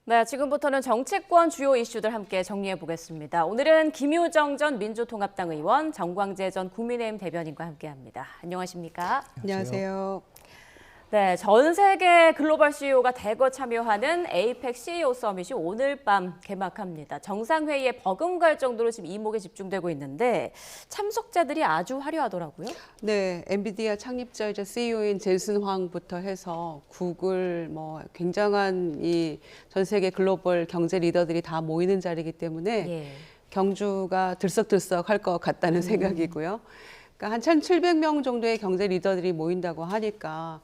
네, 지금부터는 정치권 주요 이슈들 함께 정리해 보겠습니다. 오늘은 김유정 전 민주통합당 의원, 정광재 전 국민의힘 대변인과 함께합니다. 안녕하십니까? 안녕하세요. 네, 전 세계 글로벌 CEO가 대거 참여하는 APEC CEO 서밋이 오늘 밤 개막합니다. 정상회의에 버금갈 정도로 지금 이목에 집중되고 있는데 참석자들이 아주 화려하더라고요. 네, 엔비디아 창립자이자 CEO인 젠슨 황부터 해서 구글 굉장한 이 전 세계 글로벌 경제 리더들이 다 모이는 자리이기 때문에 예. 경주가 들썩들썩할 것 같다는 생각이고요. 그러니까 한 1,700명 정도의 경제 리더들이 모인다고 하니까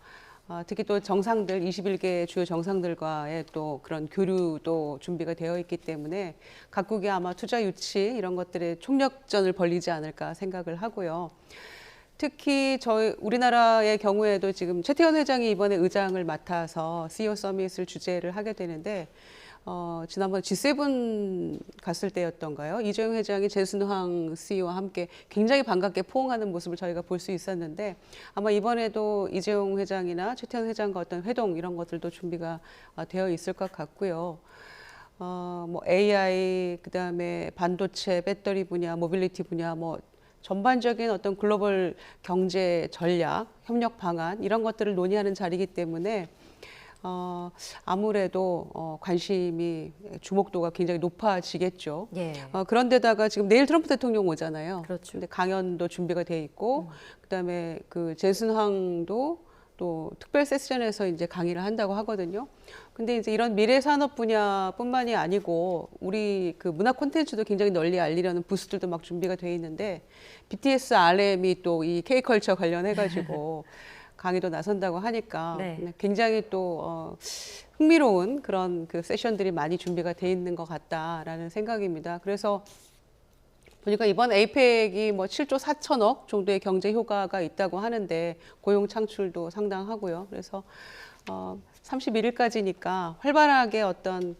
특히 또 정상들, 21개 주요 정상들과의 또 그런 교류도 준비가 되어 있기 때문에 각국이 아마 투자 유치 이런 것들의 총력전을 벌이지 않을까 생각을 하고요. 특히 우리나라의 경우에도 지금 최태원 회장이 이번에 의장을 맡아서 CEO 서밋을 주재를 하게 되는데 지난번 G7 갔을 때였던가요? 이재용 회장이 제순황 CEO와 함께 굉장히 반갑게 포옹하는 모습을 저희가 볼 수 있었는데 아마 이번에도 이재용 회장이나 최태원 회장과 어떤 회동 이런 것들도 준비가 되어 있을 것 같고요. AI, 그다음에 반도체, 배터리 분야, 모빌리티 분야, 전반적인 어떤 글로벌 경제 전략, 협력 방안 이런 것들을 논의하는 자리이기 때문에 아무래도 관심이 주목도가 굉장히 높아지겠죠. 예. 그런데다가 지금 내일 트럼프 대통령 오잖아요. 그렇죠. 근데 강연도 준비가 돼 있고 그다음에 그 제순황도 또 특별 세션에서 이제 강의를 한다고 하거든요. 근데 이제 이런 미래 산업 분야뿐만이 아니고 우리 그 문화 콘텐츠도 굉장히 널리 알리려는 부스들도 막 준비가 돼 있는데 BTS RM이 또 이 K컬처 관련해가지고 강의도 나선다고 하니까 네. 굉장히 또 흥미로운 그런 그 세션들이 많이 준비가 돼 있는 것 같다라는 생각입니다. 그래서 보니까 이번 APEC이 7조 4천억 정도의 경제 효과가 있다고 하는데 고용 창출도 상당하고요. 그래서 31일까지니까 활발하게 어떤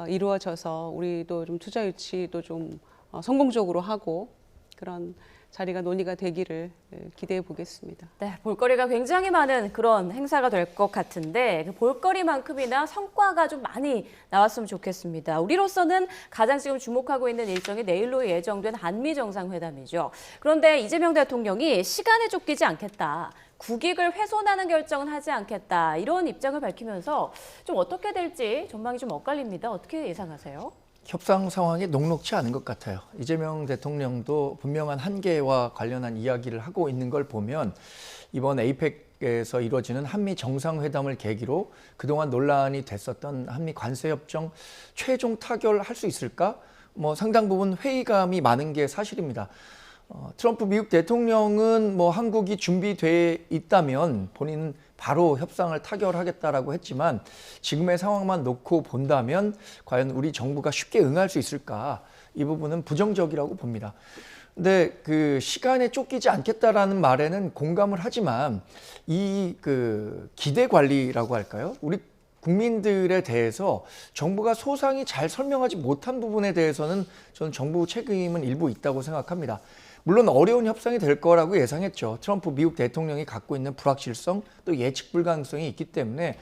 이루어져서 우리도 좀 투자 유치도 좀 성공적으로 하고 그런 자리가 논의가 되기를 기대해 보겠습니다. 네, 볼거리가 굉장히 많은 그런 행사가 될 것 같은데 그 볼거리만큼이나 성과가 좀 많이 나왔으면 좋겠습니다. 우리로서는 가장 지금 주목하고 있는 일정이 내일로 예정된 한미 정상회담이죠. 그런데 이재명 대통령이 시간에 쫓기지 않겠다. 국익을 훼손하는 결정은 하지 않겠다. 이런 입장을 밝히면서 좀 어떻게 될지 전망이 좀 엇갈립니다. 어떻게 예상하세요? 협상 상황이 녹록치 않은 것 같아요. 이재명 대통령도 분명한 한계와 관련한 이야기를 하고 있는 걸 보면 이번 APEC에서 이루어지는 한미 정상회담을 계기로 그동안 논란이 됐었던 한미 관세협정 최종 타결할 수 있을까? 상당 부분 회의감이 많은 게 사실입니다. 트럼프 미국 대통령은 한국이 준비돼 있다면 본인은 바로 협상을 타결하겠다라고 했지만 지금의 상황만 놓고 본다면 과연 우리 정부가 쉽게 응할 수 있을까? 이 부분은 부정적이라고 봅니다. 근데 그 시간에 쫓기지 않겠다라는 말에는 공감을 하지만 이 기대 관리라고 할까요? 우리 국민들에 대해서 정부가 소상히 잘 설명하지 못한 부분에 대해서는 저는 정부 책임은 일부 있다고 생각합니다. 물론 어려운 협상이 될 거라고 예상했죠. 트럼프 미국 대통령이 갖고 있는 불확실성 또 예측 불가능성이 있기 때문에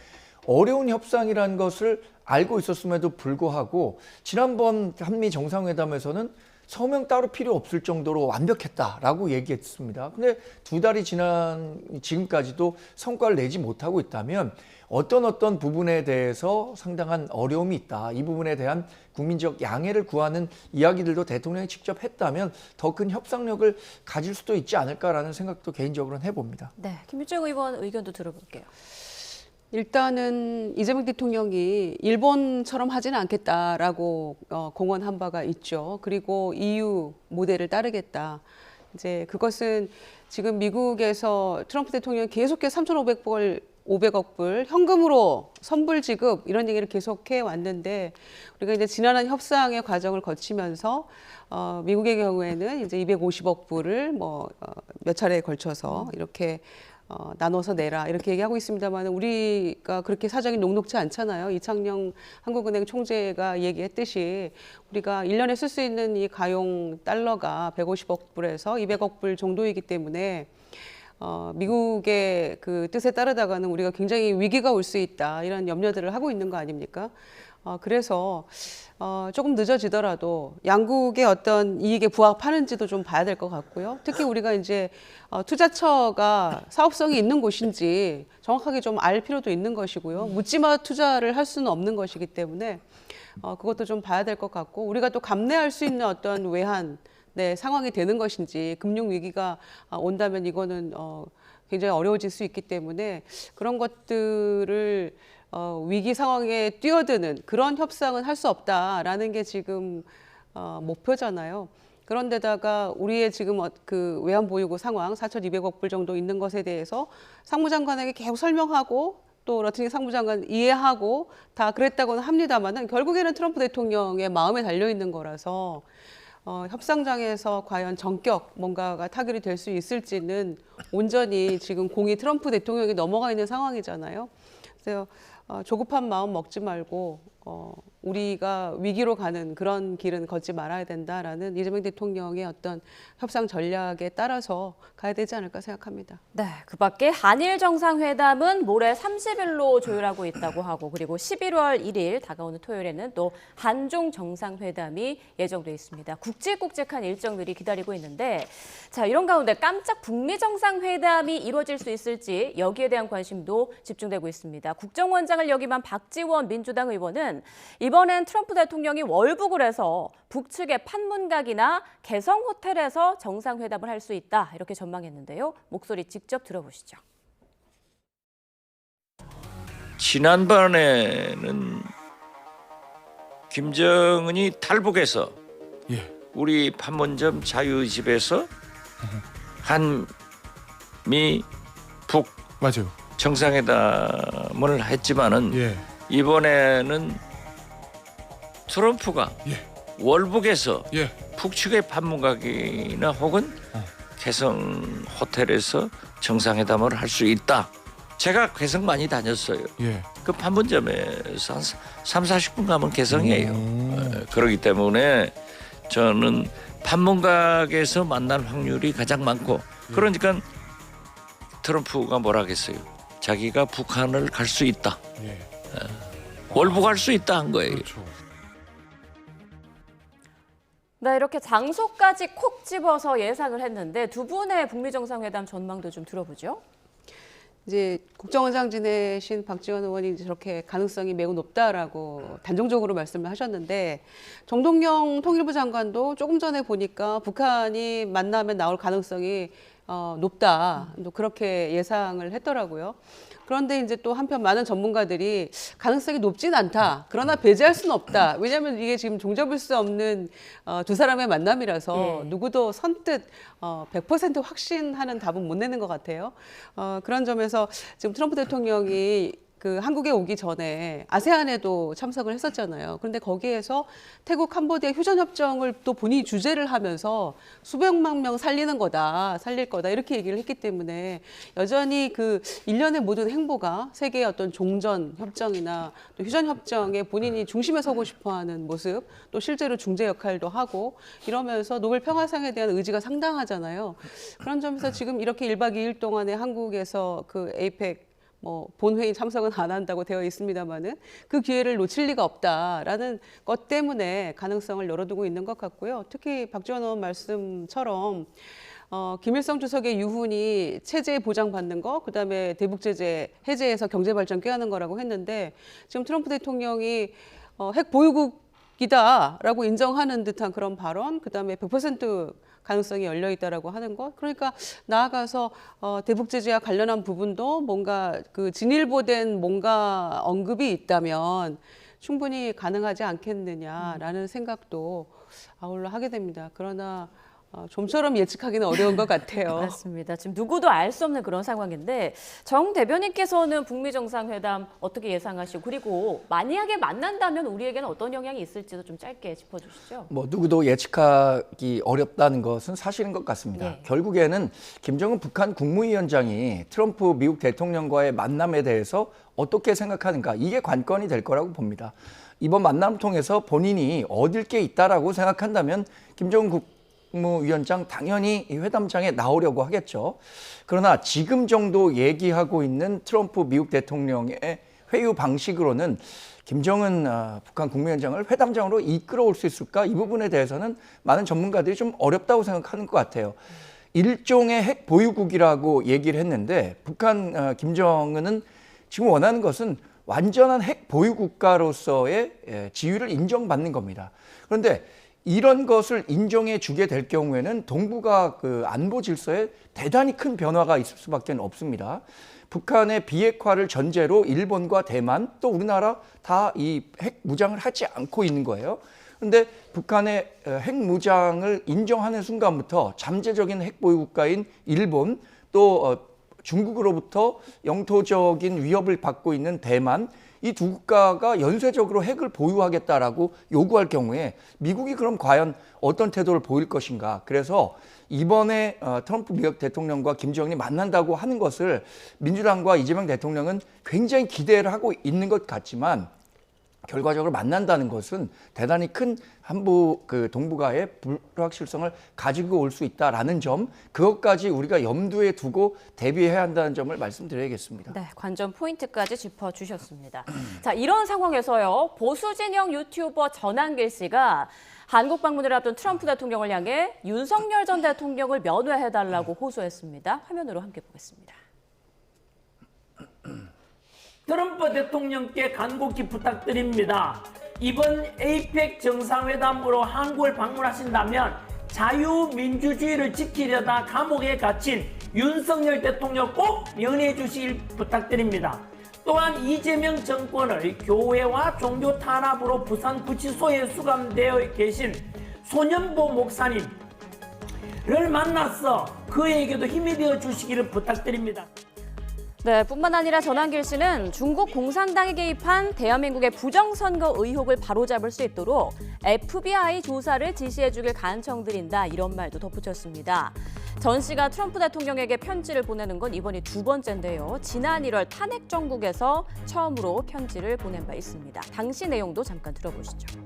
어려운 협상이라는 것을 알고 있었음에도 불구하고 지난번 한미 정상회담에서는 서명 따로 필요 없을 정도로 완벽했다라고 얘기했습니다. 근데 두 달이 지난 지금까지도 성과를 내지 못하고 있다면 어떤 부분에 대해서 상당한 어려움이 있다. 이 부분에 대한 국민적 양해를 구하는 이야기들도 대통령이 직접 했다면 더 큰 협상력을 가질 수도 있지 않을까라는 생각도 개인적으로는 해봅니다. 네, 김유정 의원 의견도 들어볼게요. 일단은 이재명 대통령이 일본처럼 하지는 않겠다라고 공언한 바가 있죠. 그리고 EU 모델을 따르겠다. 이제 그것은 지금 미국에서 트럼프 대통령이 계속해서 3,500억 불 현금으로 선불 지급 이런 얘기를 계속해 왔는데 우리가 이제 지난한 협상의 과정을 거치면서 미국의 경우에는 이제 250억 불을 몇 차례에 걸쳐서 이렇게 나눠서 내라 이렇게 얘기하고 있습니다만 우리가 그렇게 사정이 녹록지 않잖아요. 이창영 한국은행 총재가 얘기했듯이 우리가 1년에 쓸 수 있는 이 가용 달러가 150억 불에서 200억 불 정도이기 때문에 미국의 그 뜻에 따르다가는 우리가 굉장히 위기가 올 수 있다 이런 염려들을 하고 있는 거 아닙니까? 그래서 조금 늦어지더라도 양국의 어떤 이익에 부합하는지도 좀 봐야 될 것 같고요. 특히 우리가 이제 투자처가 사업성이 있는 곳인지 정확하게 좀 알 필요도 있는 것이고요. 묻지마 투자를 할 수는 없는 것이기 때문에 그것도 좀 봐야 될 것 같고 우리가 또 감내할 수 있는 어떤 외환 상황이 되는 것인지 금융 위기가 온다면 이거는 굉장히 어려워질 수 있기 때문에 그런 것들을 위기 상황에 뛰어드는 그런 협상은 할 수 없다라는 게 지금 목표잖아요. 그런데다가 우리의 지금 그 외환 보유고 상황 4,200억 불 정도 있는 것에 대해서 상무장관에게 계속 설명하고 또 러트닝 상무장관 이해하고 다 그랬다고는 합니다만은 결국에는 트럼프 대통령의 마음에 달려 있는 거라서 협상장에서 과연 전격 뭔가가 타결이 될 수 있을지는 온전히 지금 공이 트럼프 대통령이 넘어가 있는 상황이잖아요. 그래서 조급한 마음 먹지 말고 우리가 위기로 가는 그런 길은 걷지 말아야 된다라는 이재명 대통령의 어떤 협상 전략에 따라서 가야 되지 않을까 생각합니다. 네, 그 밖에 한일 정상회담은 모레 30일로 조율하고 있다고 하고 그리고 11월 1일 다가오는 토요일에는 또 한중 정상회담이 예정돼 있습니다. 굵직굵직한 일정들이 기다리고 있는데 자, 이런 가운데 깜짝 북미 정상회담이 이루어질 수 있을지 여기에 대한 관심도 집중되고 있습니다. 국정원장을 역임한 박지원 민주당 의원은 이번엔 트럼프 대통령이 월북을 해서 북측의 판문각이나 개성호텔에서 정상회담을 할 수 있다 이렇게 전망했는데요. 목소리 직접 들어보시죠. 지난번에는 김정은이 탈북해서 우리 판문점 자유집에서 한미 북 맞아요. 정상회담을 했지만은 이번에는 트럼프가 월북해서 북측의 판문각이나 혹은 개성 호텔에서 정상회담을 할 수 있다. 제가 개성 많이 다녔어요. 그 판문점에서 한 30-40분 가면 개성이에요. 그렇기 때문에 저는 판문각에서 만날 확률이 가장 많고 그러니까 트럼프가 뭐라 하겠어요. 자기가 북한을 갈 수 있다. 월북할 수 있다 한 거예요. 그렇죠. 네, 이렇게 장소까지 콕 집어서 예상을 했는데 두 분의 북미 정상회담 전망도 좀 들어보죠. 이제 국정원장 지내신 박지원 의원이 이제 저렇게 가능성이 매우 높다라고 단정적으로 말씀을 하셨는데 정동영 통일부 장관도 조금 전에 보니까 북한이 만나면 나올 가능성이 높다. 또 그렇게 예상을 했더라고요. 그런데 이제 또 한편 많은 전문가들이 가능성이 높진 않다. 그러나 배제할 수는 없다. 왜냐하면 이게 지금 종잡을 수 없는 두 사람의 만남이라서 누구도 선뜻 100% 확신하는 답은 못 내는 것 같아요. 그런 점에서 지금 트럼프 대통령이 그 한국에 오기 전에 아세안에도 참석을 했었잖아요. 그런데 거기에서 태국 캄보디아 휴전협정을 또 본인이 주재를 하면서 수백만 명 살리는 거다, 살릴 거다 이렇게 얘기를 했기 때문에 여전히 그 일련의 모든 행보가 세계의 어떤 종전 협정이나 또 휴전 협정에 본인이 중심에 서고 싶어하는 모습, 또 실제로 중재 역할도 하고 이러면서 노벨 평화상에 대한 의지가 상당하잖아요. 그런 점에서 지금 이렇게 1박 2일 동안에 한국에서 그 에이펙 본회의 참석은 안 한다고 되어 있습니다만은 그 기회를 놓칠 리가 없다라는 것 때문에 가능성을 열어두고 있는 것 같고요. 특히 박지원 의원 말씀처럼 김일성 주석의 유훈이 체제 보장받는 거, 그다음에 대북 제재 해제해서 경제 발전 꾀하는 거라고 했는데 지금 트럼프 대통령이 핵 보유국이다라고 인정하는 듯한 그런 발언, 그다음에 100% 가능성이 열려 있다라고 하는 것. 그러니까 나아가서 대북 제재와 관련한 부분도 뭔가 그 진일보된 뭔가 언급이 있다면 충분히 가능하지 않겠느냐라는 생각도 아울러 하게 됩니다. 그러나 좀처럼 예측하기는 어려운 것 같아요. 맞습니다. 지금 누구도 알 수 없는 그런 상황인데 정 대변인께서는 북미 정상회담 어떻게 예상하시고 그리고 만약에 만난다면 우리에게는 어떤 영향이 있을지도 좀 짧게 짚어주시죠. 누구도 예측하기 어렵다는 것은 사실인 것 같습니다. 결국에는 김정은 북한 국무위원장이 트럼프 미국 대통령과의 만남에 대해서 어떻게 생각하는가 이게 관건이 될 거라고 봅니다. 이번 만남을 통해서 본인이 얻을 게 있다라고 생각한다면 김정은 국무위원장 당연히 이 회담장에 나오려고 하겠죠. 그러나 지금 정도 얘기하고 있는 트럼프 미국 대통령의 회유 방식으로는 김정은 북한 국무위원장을 회담장으로 이끌어올 수 있을까? 이 부분에 대해서는 많은 전문가들이 좀 어렵다고 생각하는 것 같아요. 일종의 핵 보유국이라고 얘기를 했는데 북한 김정은은 지금 원하는 것은 완전한 핵 보유 국가로서의 지위를 인정받는 겁니다. 그런데 이런 것을 인정해 주게 될 경우에는 동북아 그 안보 질서에 대단히 큰 변화가 있을 수밖에 없습니다. 북한의 비핵화를 전제로 일본과 대만 또 우리나라 다 이 핵 무장을 하지 않고 있는 거예요. 그런데 북한의 핵 무장을 인정하는 순간부터 잠재적인 핵 보유 국가인 일본 또 중국으로부터 영토적인 위협을 받고 있는 대만 이 두 국가가 연쇄적으로 핵을 보유하겠다라고 요구할 경우에 미국이 그럼 과연 어떤 태도를 보일 것인가. 그래서 이번에 트럼프 미국 대통령과 김정은이 만난다고 하는 것을 민주당과 이재명 대통령은 굉장히 기대를 하고 있는 것 같지만 결과적으로 만난다는 것은 대단히 큰 한부 그 동북아의 불확실성을 가지고 올 수 있다라는 점, 그것까지 우리가 염두에 두고 대비해야 한다는 점을 말씀드려야겠습니다. 네, 관전 포인트까지 짚어주셨습니다. 자, 이런 상황에서요, 보수 진영 유튜버 전한길 씨가 한국 방문을 앞둔 트럼프 대통령을 향해 윤석열 전 대통령을 면회해달라고 호소했습니다. 화면으로 함께 보겠습니다. 트럼프 대통령께 간곡히 부탁드립니다. 이번 에이펙 정상회담으로 한국을 방문하신다면 자유민주주의를 지키려다 감옥에 갇힌 윤석열 대통령 꼭 면회해 주시길 부탁드립니다. 또한 이재명 정권의 교회와 종교 탄압으로 부산 구치소에 수감되어 계신 손연보 목사님을 만나서 그에게도 힘이 되어 주시기를 부탁드립니다. 네, 뿐만 아니라 전한길 씨는 중국 공산당이 개입한 대한민국의 부정선거 의혹을 바로잡을 수 있도록 FBI 조사를 지시해주길 간청드린다, 이런 말도 덧붙였습니다. 전 씨가 트럼프 대통령에게 편지를 보내는 건 이번이 두 번째인데요. 지난 1월 탄핵 정국에서 처음으로 편지를 보낸 바 있습니다. 당시 내용도 잠깐 들어보시죠.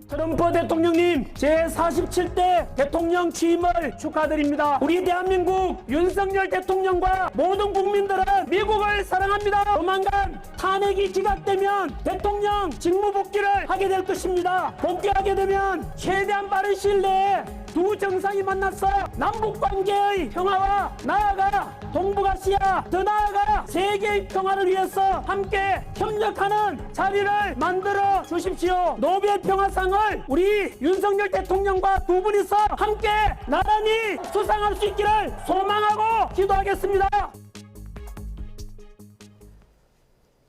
트럼프 대통령님, 제47대 대통령 취임을 축하드립니다. 우리 대한민국 윤석열 대통령과 모든 국민들은 미국을 사랑합니다. 조만간 탄핵이 기각되면 대통령 직무 복귀를 하게 될 것입니다. 복귀하게 되면 최대한 빠른 시일 내에 두 정상이 만나서 남북관계의 평화와 나아가 동북아시아, 더 나아가 세계의 평화를 위해서 함께 협력하는 자리를 만들어 주십시오. 노벨 평화상을 우리 윤석열 대통령과 두 분이서 함께 나란히 수상할 수 있기를 소망하고 기도하겠습니다.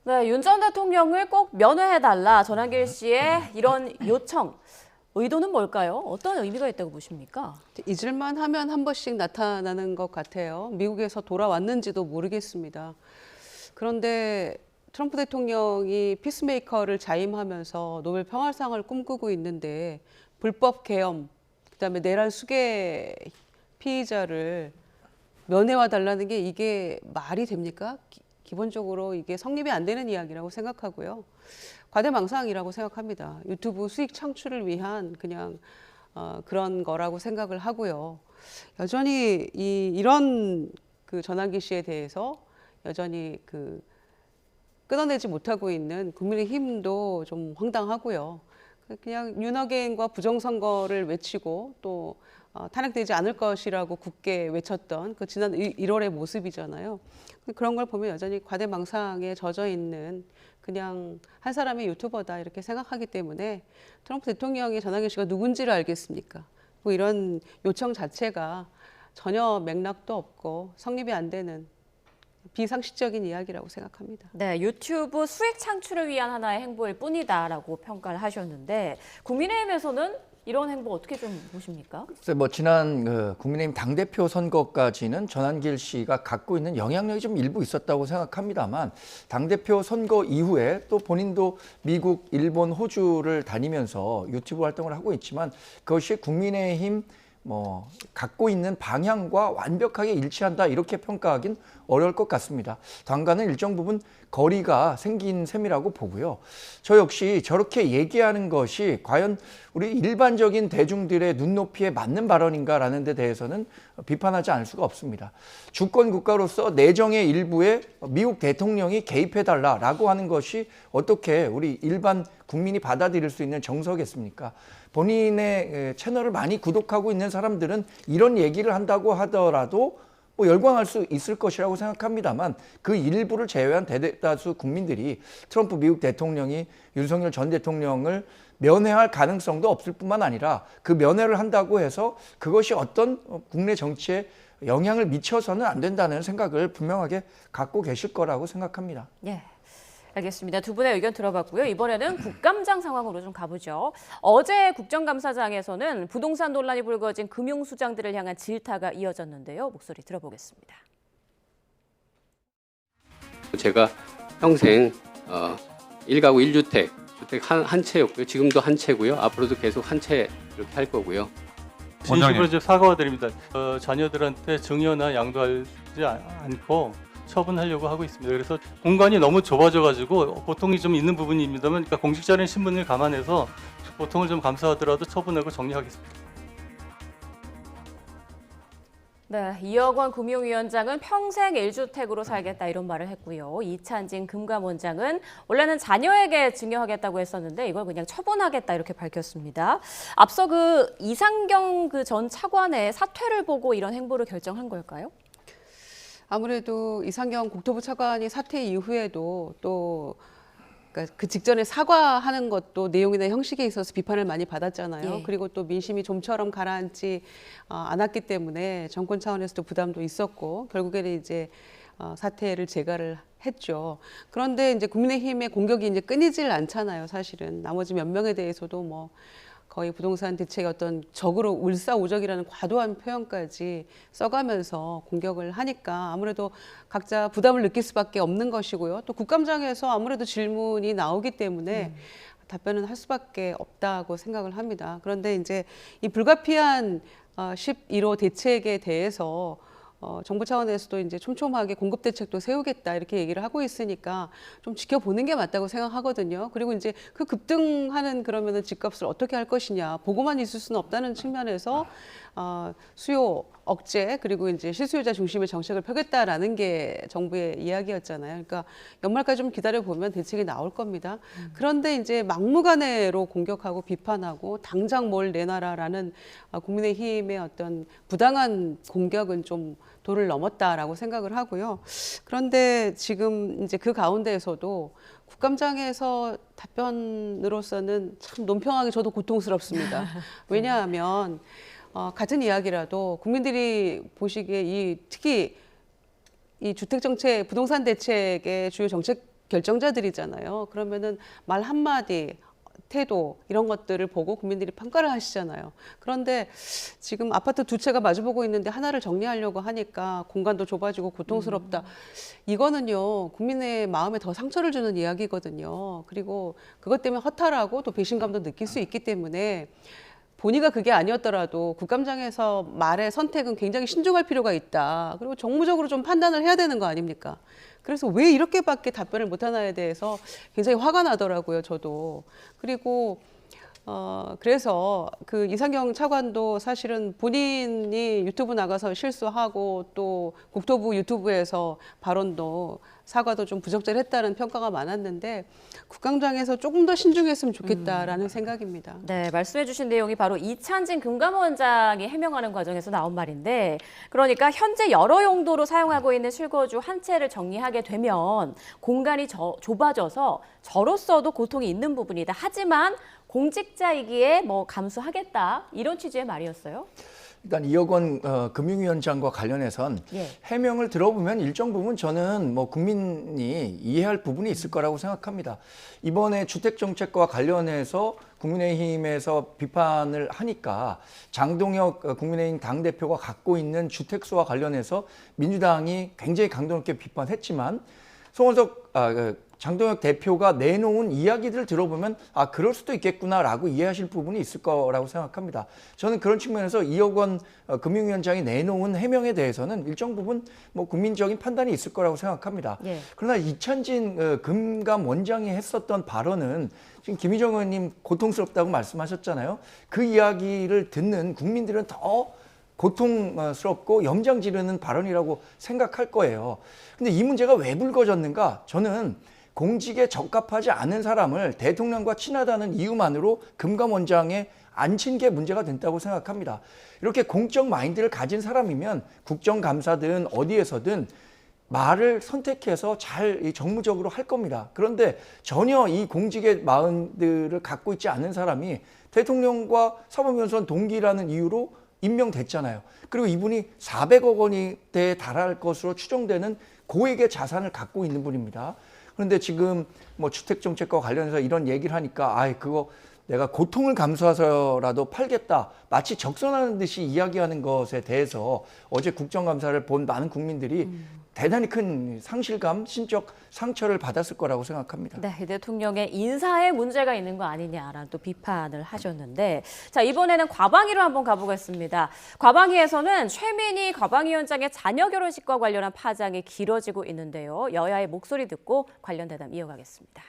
네, 윤 전 대통령을 꼭 면회해달라, 전한길 씨의 이런 요청. 의도는 뭘까요? 어떤 의미가 있다고 보십니까? 잊을만 하면 한 번씩 나타나는 것 같아요. 미국에서 돌아왔는지도 모르겠습니다. 그런데 트럼프 대통령이 피스메이커를 자임하면서 노벨 평화상을 꿈꾸고 있는데 불법 계엄, 그다음에 내란 수괴 피의자를 면회와 달라는 게 이게 말이 됩니까? 기본적으로 이게 성립이 안 되는 이야기라고 생각하고요. 과대망상이라고 생각합니다. 유튜브 수익 창출을 위한 그냥 그런 거라고 생각을 하고요. 여전히 이런 그 전한길 씨에 대해서 여전히 끊어내지 못하고 있는 국민의힘도 좀 황당하고요. 그냥 윤어게인과 부정선거를 외치고 또 탄핵되지 않을 것이라고 굳게 외쳤던 그 지난 1월의 모습이잖아요. 그런 걸 보면 여전히 과대망상에 젖어 있는 그냥 한 사람의 유튜버다 이렇게 생각하기 때문에 트럼프 대통령이 전한길 씨가 누군지를 알겠습니까? 뭐 이런 요청 자체가 전혀 맥락도 없고 성립이 안 되는 비상식적인 이야기라고 생각합니다. 네, 유튜브 수익 창출을 위한 하나의 행보일 뿐이다라고 평가를 하셨는데 국민의힘에서는 이런 행보 어떻게 좀 보십니까? 글쎄 뭐 지난 국민의힘 당대표 선거까지는 전한길 씨가 갖고 있는 영향력이 좀 일부 있었다고 생각합니다만 당대표 선거 이후에 또 본인도 미국, 일본, 호주를 다니면서 유튜브 활동을 하고 있지만 그것이 국민의힘 뭐 갖고 있는 방향과 완벽하게 일치한다 이렇게 평가하긴 어려울 것 같습니다. 당과는 일정 부분 거리가 생긴 셈이라고 보고요. 저 역시 저렇게 얘기하는 것이 과연 우리 일반적인 대중들의 눈높이에 맞는 발언인가라는 데 대해서는 비판하지 않을 수가 없습니다. 주권 국가로서 내정의 일부에 미국 대통령이 개입해달라라고 하는 것이 어떻게 우리 일반 국민이 받아들일 수 있는 정서겠습니까? 본인의 채널을 많이 구독하고 있는 사람들은 이런 얘기를 한다고 하더라도 뭐 열광할 수 있을 것이라고 생각합니다만 그 일부를 제외한 대다수 국민들이 트럼프 미국 대통령이 윤석열 전 대통령을 면회할 가능성도 없을 뿐만 아니라 그 면회를 한다고 해서 그것이 어떤 국내 정치에 영향을 미쳐서는 안 된다는 생각을 분명하게 갖고 계실 거라고 생각합니다. 예. 알겠습니다. 두 분의 의견 들어봤고요. 이번에는 국감장 상황으로 좀 가보죠. 어제 국정감사장에서는 부동산 논란이 불거진 금융수장들을 향한 질타가 이어졌는데요. 목소리 들어보겠습니다. 제가 평생 1가구 1주택, 주택 한 채였고요. 지금도 한 채고요. 앞으로도 계속 한 채 이렇게 할 거고요. 진심으로 좀 사과드립니다. 자녀들한테 증여나 양도하지 않고 처분하려고 하고 있습니다. 그래서 공간이 너무 좁아져가지고 고통이 좀 있는 부분입니다만, 그러니까 공직자라는 신분을 감안해서 고통을 좀 감수하더라도 처분하고 정리하겠습니다. 네, 이억원 금융위원장은 평생 1주택으로 살겠다 이런 말을 했고요. 이찬진 금감원장은 원래는 자녀에게 증여하겠다고 했었는데 이걸 그냥 처분하겠다 이렇게 밝혔습니다. 앞서 그 이상경 그 전 차관의 사퇴를 보고 이런 행보를 결정한 걸까요? 아무래도 이상경 국토부 차관이 사퇴 이후에도 또 그러니까 그 직전에 사과하는 것도 내용이나 형식에 있어서 비판을 많이 받았잖아요. 예. 그리고 또 민심이 좀처럼 가라앉지 않았기 때문에 정권 차원에서도 부담도 있었고 결국에는 이제 사퇴를 재가를 했죠. 그런데 이제 국민의힘의 공격이 이제 끊이질 않잖아요. 사실은 나머지 몇 명에 대해서도 뭐 거의 부동산 대책의 어떤 적으로 울사오적이라는 과도한 표현까지 써가면서 공격을 하니까 아무래도 각자 부담을 느낄 수밖에 없는 것이고요. 또 국감장에서 아무래도 질문이 나오기 때문에 답변은 할 수밖에 없다고 생각을 합니다. 그런데 이제 이 불가피한 11호 대책에 대해서 정부 차원에서도 이제 촘촘하게 공급 대책도 세우겠다 이렇게 얘기를 하고 있으니까 좀 지켜보는 게 맞다고 생각하거든요. 그리고 이제 그 급등하는 그러면은 집값을 어떻게 할 것이냐 보고만 있을 수는 없다는 측면에서 수요 억제 그리고 이제 실수요자 중심의 정책을 펴겠다라는 게 정부의 이야기였잖아요. 그러니까 연말까지 좀 기다려 보면 대책이 나올 겁니다. 그런데 이제 막무가내로 공격하고 비판하고 당장 뭘 내놔라라는 국민의힘의 어떤 부당한 공격은 좀 도를 넘었다라고 생각을 하고요. 그런데 지금 이제 그 가운데에서도 국감장에서 답변으로서는 참 논평하기 저도 고통스럽습니다. 왜냐하면 같은 이야기라도 국민들이 보시기에 특히 이 주택정책, 부동산 대책의 주요 정책 결정자들이잖아요. 그러면은 말 한마디, 태도 이런 것들을 보고 국민들이 평가를 하시잖아요. 그런데 지금 아파트 두 채가 마주보고 있는데 하나를 정리하려고 하니까 공간도 좁아지고 고통스럽다. 이거는요 국민의 마음에 더 상처를 주는 이야기거든요. 그리고 그것 때문에 허탈하고 또 배신감도 느낄 수 있기 때문에 본의가 그게 아니었더라도 국감장에서 말의 선택은 굉장히 신중할 필요가 있다. 그리고 정무적으로 좀 판단을 해야 되는 거 아닙니까? 그래서 왜 이렇게밖에 답변을 못하나에 대해서 굉장히 화가 나더라고요, 저도. 그리고 그래서 그 이상경 차관도 사실은 본인이 유튜브 나가서 실수하고 또 국토부 유튜브에서 발언도 사과도 좀 부적절했다는 평가가 많았는데 국감장에서 조금 더 신중했으면 좋겠다라는 생각입니다. 네, 말씀해 주신 내용이 바로 이찬진 금감원장이 해명하는 과정에서 나온 말인데 그러니까 현재 여러 용도로 사용하고 있는 실거주 한 채를 정리하게 되면 공간이 좁아져서 저로서도 고통이 있는 부분이다. 하지만 공직자이기에 뭐 감수하겠다. 이런 취지의 말이었어요. 일단 이억원 금융위원장과 관련해선 해명을 들어보면 일정 부분 저는 뭐 국민이 이해할 부분이 있을 거라고 생각합니다. 이번에 주택정책과 관련해서 국민의힘에서 비판을 하니까 장동혁 국민의힘 당대표가 갖고 있는 주택수와 관련해서 민주당이 굉장히 강도 높게 비판했지만 송원석 장동혁 대표가 내놓은 이야기들을 들어보면 그럴 수도 있겠구나라고 이해하실 부분이 있을 거라고 생각합니다. 저는 그런 측면에서 2억 원 금융위원장이 내놓은 해명에 대해서는 일정 부분 뭐 국민적인 판단이 있을 거라고 생각합니다. 예. 그러나 이찬진 금감원장이 했었던 발언은 지금 김희정 의원님 고통스럽다고 말씀하셨잖아요. 그 이야기를 듣는 국민들은 더 고통스럽고 염장 지르는 발언이라고 생각할 거예요. 근데 이 문제가 왜 불거졌는가? 저는 공직에 적합하지 않은 사람을 대통령과 친하다는 이유만으로 금감원장에 앉힌 게 문제가 된다고 생각합니다. 이렇게 공적 마인드를 가진 사람이면 국정감사든 어디에서든 말을 선택해서 잘 정무적으로 할 겁니다. 그런데 전혀 이 공직의 마인드를 갖고 있지 않은 사람이 대통령과 사법연수원 동기라는 이유로 임명됐잖아요. 그리고 이분이 400억 원대에 달할 것으로 추정되는 고액의 자산을 갖고 있는 분입니다. 그런데 지금 뭐 주택정책과 관련해서 이런 얘기를 하니까 그거 내가 고통을 감수해서라도 팔겠다. 마치 적선하는 듯이 이야기하는 것에 대해서 어제 국정감사를 본 많은 국민들이 대단히 큰 상실감, 심적 상처를 받았을 거라고 생각합니다. 네, 이 대통령의 인사에 문제가 있는 거 아니냐라는 또 비판을 하셨는데, 자, 이번에는 과방위로 한번 가보겠습니다. 과방위에서는 최민희 과방위원장의 자녀 결혼식과 관련한 파장이 길어지고 있는데요. 여야의 목소리 듣고 관련 대담 이어가겠습니다.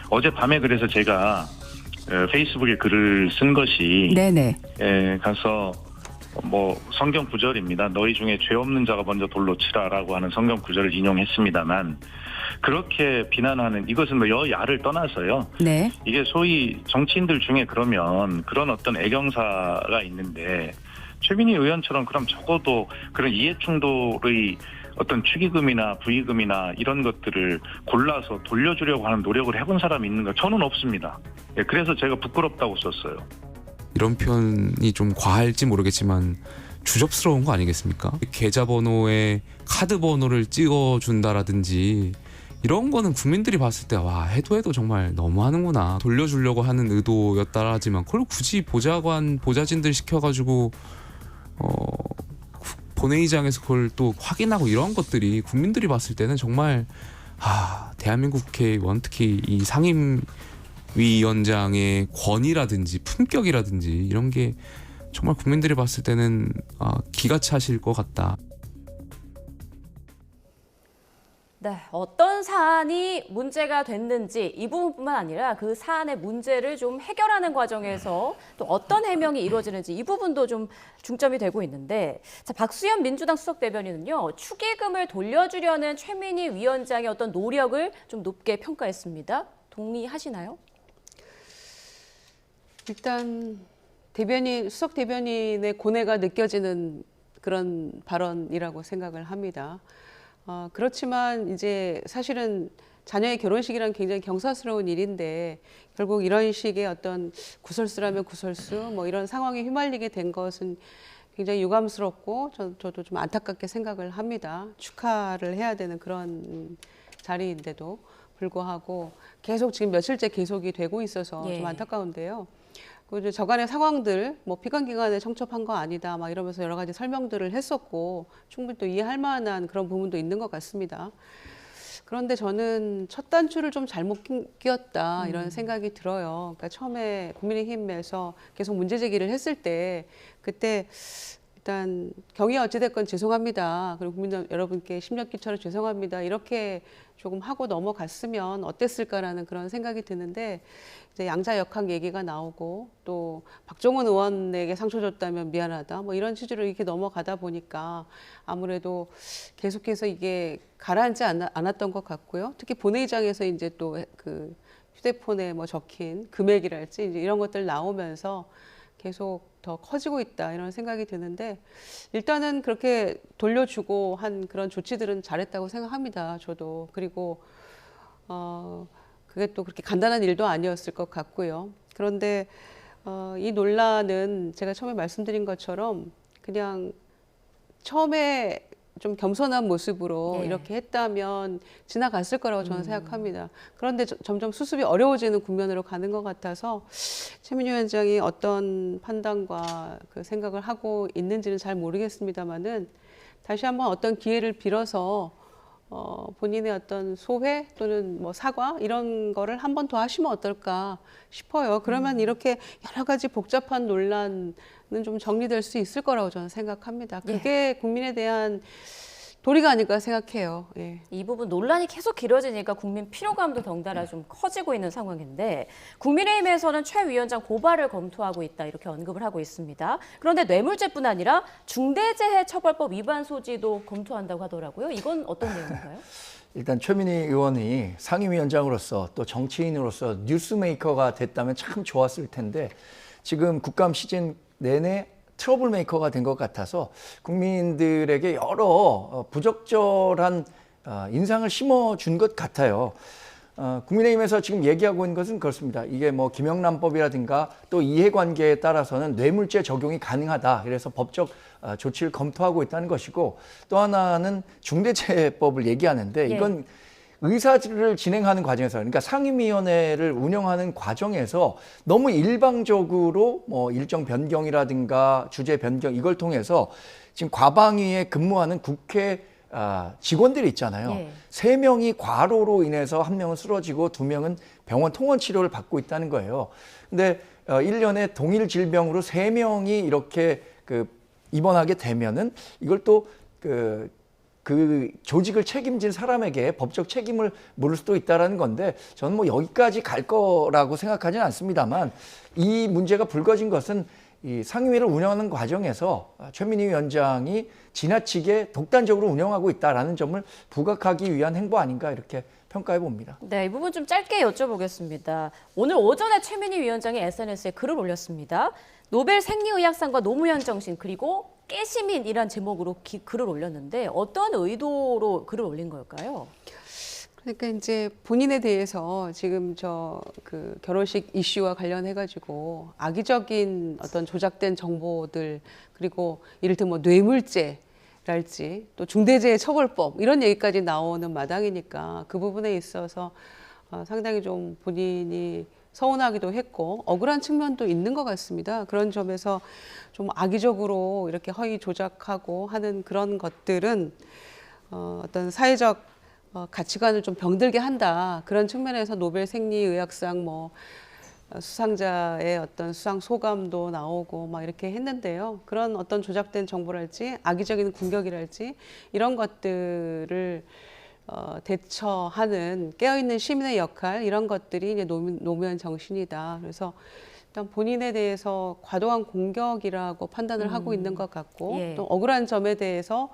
어젯밤에 그래서 제가 페이스북에 글을 쓴 것이 네네. 가서 뭐 성경 구절입니다. 너희 중에 죄 없는 자가 먼저 돌로 치라라고 하는 성경 구절을 인용했습니다만 그렇게 비난하는 이것은 뭐 여야를 떠나서요. 네. 이게 소위 정치인들 중에 그러면 그런 어떤 애경사가 있는데 최민희 의원처럼 그럼 적어도 그런 이해충돌의 어떤 축의금이나 부의금이나 이런 것들을 골라서 돌려주려고 하는 노력을 해본 사람이 있는가? 저는 없습니다. 그래서 제가 부끄럽다고 썼어요. 이런 표현이 좀 과할지 모르겠지만 주접스러운 거 아니겠습니까? 계좌번호에 카드 번호를 찍어준다라든지 이런 거는 국민들이 봤을 때 와 해도 정말 너무하는구나. 돌려주려고 하는 의도였다라지만 그걸 굳이 보좌진들 시켜가지고 본회의장에서 그걸 또 확인하고 이런 것들이 국민들이 봤을 때는 정말 대한민국 국회의원 특히 이 상임위원장의 권위라든지 품격이라든지 이런 게 정말 국민들이 봤을 때는 기가 차실 것 같다. 네, 어떤 사안이 문제가 됐는지 이 부분뿐만 아니라 그 사안의 문제를 좀 해결하는 과정에서 또 어떤 해명이 이루어지는지 이 부분도 좀 중점이 되고 있는데, 자, 박수현 민주당 수석 대변인은요, 축의금을 돌려주려는 최민희 위원장의 어떤 노력을 좀 높게 평가했습니다. 동의하시나요? 일단 수석 대변인의 고뇌가 느껴지는 그런 발언이라고 생각을 합니다. 그렇지만 이제 사실은 자녀의 결혼식이란 굉장히 경사스러운 일인데 결국 이런 식의 어떤 구설수라면 구설수 뭐 이런 상황에 휘말리게 된 것은 굉장히 유감스럽고 저도 좀 안타깝게 생각을 합니다. 축하를 해야 되는 그런 자리인데도 불구하고 계속 지금 며칠째 계속이 되고 있어서 좀 안타까운데요. 그리고 저간의 상황들, 뭐 피감기관에 청첩한 거 아니다, 막 이러면서 여러 가지 설명들을 했었고 충분히 또 이해할 만한 그런 부분도 있는 것 같습니다. 그런데 저는 첫 단추를 좀 잘못 끼웠다 이런 생각이 들어요. 그러니까 처음에 국민의힘에서 계속 문제 제기를 했을 때 그때 일단 경위 어찌됐건 죄송합니다. 그리고 국민 여러분께 심력 끼쳐서 죄송합니다. 이렇게 조금 하고 넘어갔으면 어땠을까라는 그런 생각이 드는데 이제 양자 역학 얘기가 나오고 또 박종원 의원에게 상처 줬다면 미안하다 뭐 이런 취지로 이렇게 넘어가다 보니까 아무래도 계속해서 이게 가라앉지 않았던 것 같고요. 특히 본회의장에서 이제 또 그 휴대폰에 뭐 적힌 금액이랄지 이제 이런 것들 나오면서 계속 더 커지고 있다 이런 생각이 드는데 일단은 그렇게 돌려주고 한 그런 조치들은 잘했다고 생각합니다. 저도. 그리고 그게 또 그렇게 간단한 일도 아니었을 것 같고요. 그런데 이 논란은 제가 처음에 말씀드린 것처럼 그냥 처음에 좀 겸손한 모습으로 이렇게 했다면 지나갔을 거라고 저는 생각합니다. 그런데 점점 수습이 어려워지는 국면으로 가는 것 같아서 최민희 위원장이 어떤 판단과 그 생각을 하고 있는지는 잘 모르겠습니다만은 다시 한번 어떤 기회를 빌어서 본인의 어떤 소회 또는 뭐 사과 이런 거를 한 번 더 하시면 어떨까 싶어요. 그러면 이렇게 여러 가지 복잡한 논란은 좀 정리될 수 있을 거라고 저는 생각합니다. 그게 국민에 대한 도리가 아닐까 생각해요. 예. 이 부분 논란이 계속 길어지니까 국민 피로감도 덩달아 좀 커지고 있는 상황인데 국민의힘에서는 최 위원장 고발을 검토하고 있다 이렇게 언급을 하고 있습니다. 그런데 뇌물죄뿐 아니라 중대재해처벌법 위반 소지도 검토한다고 하더라고요. 이건 어떤 내용인가요? 일단 최민희 의원이 상임위원장으로서 또 정치인으로서 뉴스메이커가 됐다면 참 좋았을 텐데 지금 국감 시즌 내내 트러블 메이커가 된 것 같아서 국민들에게 여러 부적절한 인상을 심어준 것 같아요. 국민의힘에서 지금 얘기하고 있는 것은 그렇습니다. 이게 뭐 김영란법이라든가 또 이해관계에 따라서는 뇌물죄 적용이 가능하다. 그래서 법적 조치를 검토하고 있다는 것이고 또 하나는 중대재해법을 얘기하는데 이건 의사를 진행하는 과정에서 그러니까 상임위원회를 운영하는 과정에서 너무 일방적으로 뭐 일정 변경이라든가 주제 변경 이걸 통해서 지금 과방위에 근무하는 국회 직원들이 있잖아요. 3명이 과로로 인해서 1명은 쓰러지고 2명은 병원 통원 치료를 받고 있다는 거예요. 근데 1년에 동일 질병으로 3명이 이렇게 입원하게 되면은 이걸 또 그 조직을 책임진 사람에게 법적 책임을 물을 수도 있다는 건데 저는 뭐 여기까지 갈 거라고 생각하지는 않습니다만 이 문제가 불거진 것은 이 상임위를 운영하는 과정에서 최민희 위원장이 지나치게 독단적으로 운영하고 있다는 점을 부각하기 위한 행보 아닌가 이렇게 평가해 봅니다. 네, 이 부분 좀 짧게 여쭤보겠습니다. 오늘 오전에 최민희 위원장이 SNS에 글을 올렸습니다. 노벨 생리의학상과 노무현 정신 그리고 깨시민이란 제목으로 글을 올렸는데 어떤 의도로 글을 올린 걸까요? 그러니까 이제 본인에 대해서 지금 그 결혼식 이슈와 관련해가지고 악의적인 어떤 조작된 정보들 그리고 이를테면 뭐 뇌물죄랄지 또 중대재해처벌법 이런 얘기까지 나오는 마당이니까 그 부분에 있어서 상당히 좀 본인이 서운하기도 했고 억울한 측면도 있는 것 같습니다. 그런 점에서 좀 악의적으로 이렇게 허위 조작하고 하는 그런 것들은 어떤 사회적 가치관을 좀 병들게 한다. 그런 측면에서 노벨 생리의학상 뭐 수상자의 어떤 수상 소감도 나오고 막 이렇게 했는데요. 그런 어떤 조작된 정보랄지 악의적인 공격이랄지 이런 것들을 대처하는 깨어있는 시민의 역할 이런 것들이 이제 노무현 정신이다. 그래서 일단 본인에 대해서 과도한 공격이라고 판단을 하고 있는 것 같고 또 억울한 점에 대해서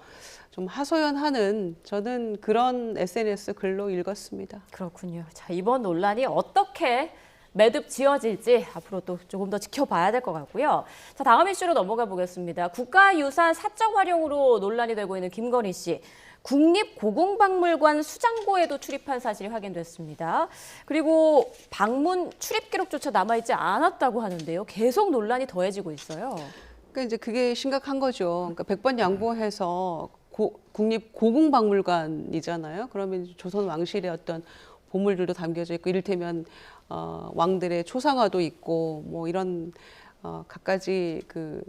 좀 하소연하는 저는 그런 SNS 글로 읽었습니다. 그렇군요. 자, 이번 논란이 어떻게 매듭 지어질지 앞으로 또 조금 더 지켜봐야 될 것 같고요. 자, 다음 이슈로 넘어가 보겠습니다. 국가유산 사적 활용으로 논란이 되고 있는 김건희 씨. 국립고궁박물관 수장고에도 출입한 사실이 확인됐습니다. 그리고 방문 출입 기록조차 남아있지 않았다고 하는데요. 계속 논란이 더해지고 있어요. 그러니까 이제 그게 심각한 거죠. 그러니까 100번 양보해서 국립고궁박물관이잖아요. 그러면 조선 왕실의 어떤 보물들도 담겨져 있고 이를테면 왕들의 초상화도 있고 뭐 이런 갖가지 그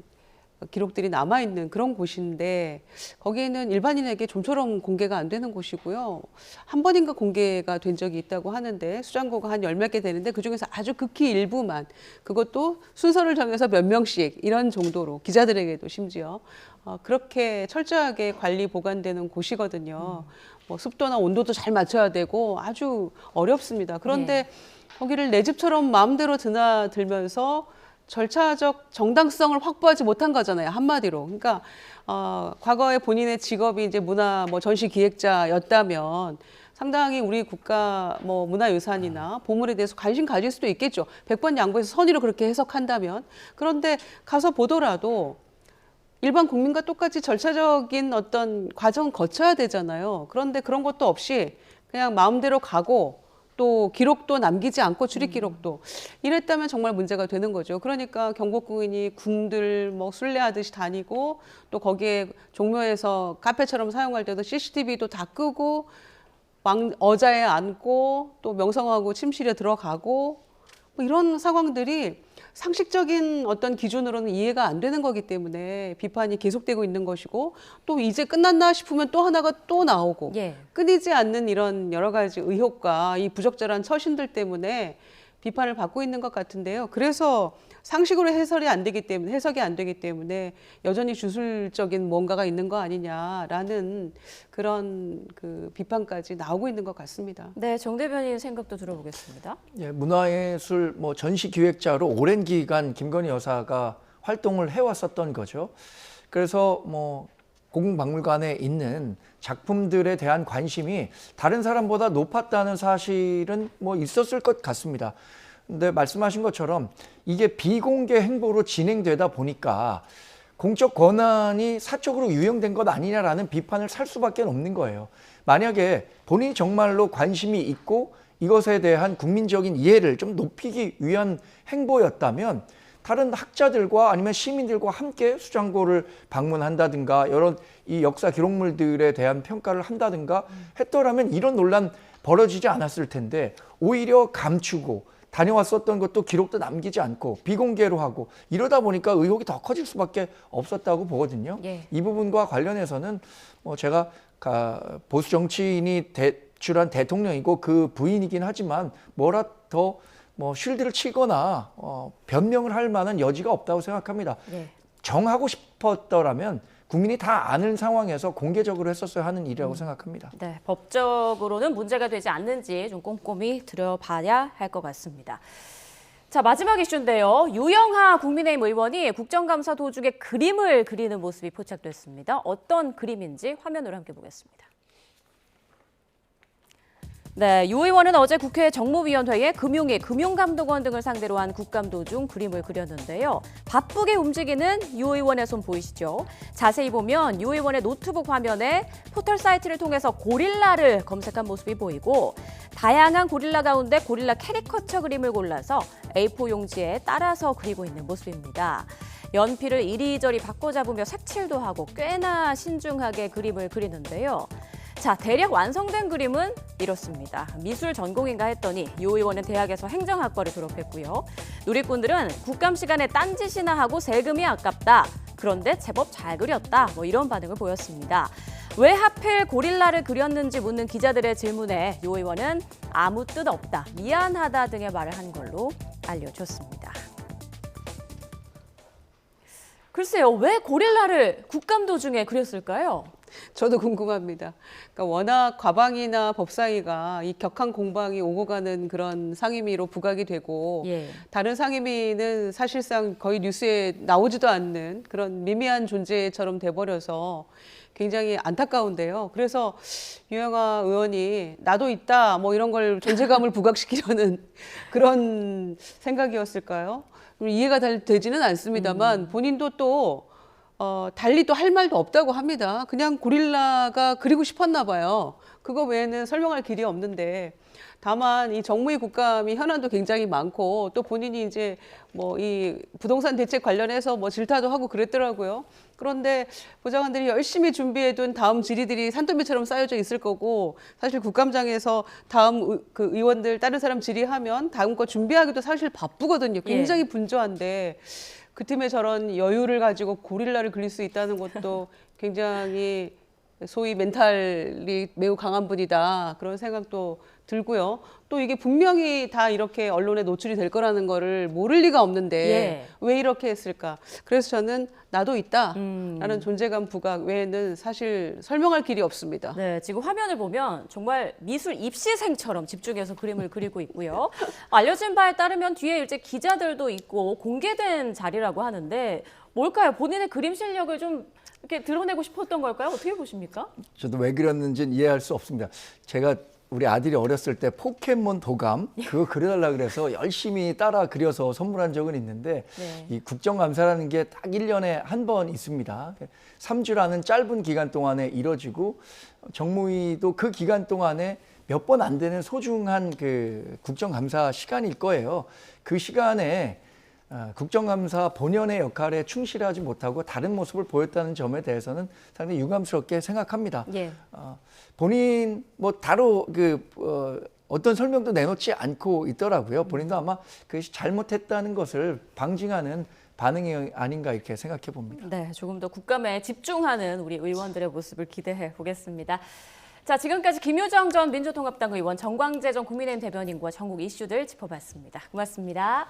기록들이 남아있는 그런 곳인데 거기에는 일반인에게 좀처럼 공개가 안 되는 곳이고요. 한 번인가 공개가 된 적이 있다고 하는데 수장고가 한 10몇 개 되는데 그중에서 아주 극히 일부만 그것도 순서를 정해서 몇 명씩 이런 정도로 기자들에게도 심지어 그렇게 철저하게 관리 보관되는 곳이거든요. 뭐 습도나 온도도 잘 맞춰야 되고 아주 어렵습니다. 그런데 거기를 내 집처럼 마음대로 드나들면서 절차적 정당성을 확보하지 못한 거잖아요. 한마디로. 그러니까 과거에 본인의 직업이 이제 문화 뭐 전시 기획자였다면 상당히 우리 국가 뭐 문화유산이나 보물에 대해서 관심 가질 수도 있겠죠. 100번 양보해서 선의로 그렇게 해석한다면. 그런데 가서 보더라도 일반 국민과 똑같이 절차적인 어떤 과정을 거쳐야 되잖아요. 그런데 그런 것도 없이 그냥 마음대로 가고 또 기록도 남기지 않고 출입 기록도 이랬다면 정말 문제가 되는 거죠. 그러니까 경복궁인이 궁들 뭐 순례하듯이 다니고 또 거기에 종묘에서 카페처럼 사용할 때도 CCTV도 다 끄고 어자에 앉고 또 명성하고 침실에 들어가고 뭐 이런 상황들이 상식적인 어떤 기준으로는 이해가 안 되는 거기 때문에 비판이 계속되고 있는 것이고, 또 이제 끝났나 싶으면 또 하나가 또 나오고 예. 끊이지 않는 이런 여러 가지 의혹과 이 부적절한 처신들 때문에 비판을 받고 있는 것 같은데요. 그래서 상식으로 해석이 안 되기 때문에 여전히 주술적인 뭔가가 있는 거 아니냐라는 그런 그 비판까지 나오고 있는 것 같습니다. 네, 정 대변인 생각도 들어보겠습니다. 예, 문화예술 뭐 전시 기획자로 오랜 기간 김건희 여사가 활동을 해왔었던 거죠. 그래서 뭐 고궁박물관에 있는 작품들에 대한 관심이 다른 사람보다 높았다는 사실은 뭐 있었을 것 같습니다. 근데 말씀하신 것처럼 이게 비공개 행보로 진행되다 보니까 공적 권한이 사적으로 유용된 것 아니냐라는 비판을 살 수밖에 없는 거예요. 만약에 본인이 정말로 관심이 있고 이것에 대한 국민적인 이해를 좀 높이기 위한 행보였다면 다른 학자들과 아니면 시민들과 함께 수장고를 방문한다든가 이런 이 역사 기록물들에 대한 평가를 한다든가 했더라면 이런 논란 벌어지지 않았을 텐데, 오히려 감추고 다녀왔었던 것도 기록도 남기지 않고 비공개로 하고 이러다 보니까 의혹이 더 커질 수밖에 없었다고 보거든요. 예. 이 부분과 관련해서는 뭐 제가 보수 정치인이 대출한 대통령이고 그 부인이긴 하지만 뭐라 더 뭐 쉴드를 치거나 변명을 할 만한 여지가 없다고 생각합니다. 예. 정하고 싶었더라면 국민이 다 아는 상황에서 공개적으로 했었어야 하는 일이라고 생각합니다. 네, 법적으로는 문제가 되지 않는지 좀 꼼꼼히 들여봐야 할 것 같습니다. 자, 마지막 이슈인데요. 유영하 국민의힘 의원이 국정감사 도중에 그림을 그리는 모습이 포착됐습니다. 어떤 그림인지 화면으로 함께 보겠습니다. 네, 유 의원은 어제 국회 정무위원회에 금융위, 금융감독원 등을 상대로 한 국감 도중 그림을 그렸는데요. 바쁘게 움직이는 유 의원의 손 보이시죠? 자세히 보면 유 의원의 노트북 화면에 포털 사이트를 통해서 고릴라를 검색한 모습이 보이고, 다양한 고릴라 가운데 고릴라 캐리커처 그림을 골라서 A4 용지에 따라서 그리고 있는 모습입니다. 연필을 이리저리 바꿔잡으며 색칠도 하고 꽤나 신중하게 그림을 그리는데요. 자, 대략 완성된 그림은 이렇습니다. 미술 전공인가 했더니 유 의원은 대학에서 행정학과를 졸업했고요. 누리꾼들은 국감 시간에 딴짓이나 하고 세금이 아깝다. 그런데 제법 잘 그렸다. 뭐 이런 반응을 보였습니다. 왜 하필 고릴라를 그렸는지 묻는 기자들의 질문에 유 의원은 아무 뜻 없다, 미안하다 등의 말을 한 걸로 알려졌습니다. 글쎄요, 왜 고릴라를 국감 도중에 그렸을까요? 저도 궁금합니다. 그러니까 워낙 과방위나 법사위가 이 격한 공방이 오고 가는 그런 상임위로 부각이 되고, 예. 다른 상임위는 사실상 거의 뉴스에 나오지도 않는 그런 미미한 존재처럼 돼버려서 굉장히 안타까운데요. 그래서 유영하 의원이 나도 있다 뭐 이런 걸 존재감을 부각시키려는 그런 생각이었을까요? 이해가 되지는 않습니다만 본인도 또 달리 또 할 말도 없다고 합니다. 그냥 고릴라가 그리고 싶었나 봐요. 그거 외에는 설명할 길이 없는데, 다만 이 정무위 국감이 현안도 굉장히 많고, 또 본인이 이제 뭐 이 부동산 대책 관련해서 뭐 질타도 하고 그랬더라고요. 그런데 보좌관들이 열심히 준비해둔 다음 질의들이 산더미처럼 쌓여져 있을 거고, 사실 국감장에서 다음 그 의원들 다른 사람 질의하면 다음 거 준비하기도 사실 바쁘거든요. 굉장히 분주한데 그 틈에 저런 여유를 가지고 고릴라를 그릴 수 있다는 것도 굉장히 소위 멘탈이 매우 강한 분이다, 그런 생각도 들고요. 또 이게 분명히 다 이렇게 언론에 노출이 될 거라는 거를 모를 리가 없는데 왜 이렇게 했을까? 그래서 저는 나도 있다라는 존재감 부각 외에는 사실 설명할 길이 없습니다. 네, 지금 화면을 보면 정말 미술 입시생처럼 집중해서 그림을 그리고 있고요. 알려진 바에 따르면 뒤에 이제 기자들도 있고 공개된 자리라고 하는데 뭘까요? 본인의 그림 실력을 좀 이렇게 드러내고 싶었던 걸까요? 어떻게 보십니까? 저도 왜 그렸는지는 이해할 수 없습니다. 제가 우리 아들이 어렸을 때 포켓몬 도감 그거 그려달라 그래서 열심히 따라 그려서 선물한 적은 있는데, 이 국정감사라는 게 딱 1년에 한 번 있습니다. 3주라는 짧은 기간 동안에 이뤄지고, 정무위도 그 기간 동안에 몇 번 안 되는 소중한 그 국정감사 시간일 거예요. 그 시간에 국정감사 본연의 역할에 충실하지 못하고 다른 모습을 보였다는 점에 대해서는 상당히 유감스럽게 생각합니다. 예. 본인 뭐 다로 어떤 설명도 내놓지 않고 있더라고요. 본인도 아마 그것이 잘못했다는 것을 방증하는 반응이 아닌가 이렇게 생각해 봅니다. 네, 조금 더 국감에 집중하는 우리 의원들의 모습을 기대해 보겠습니다. 자, 지금까지 김효정 전 민주통합당 의원, 정광재 전 국민의힘 대변인과 전국 이슈들 짚어봤습니다. 고맙습니다.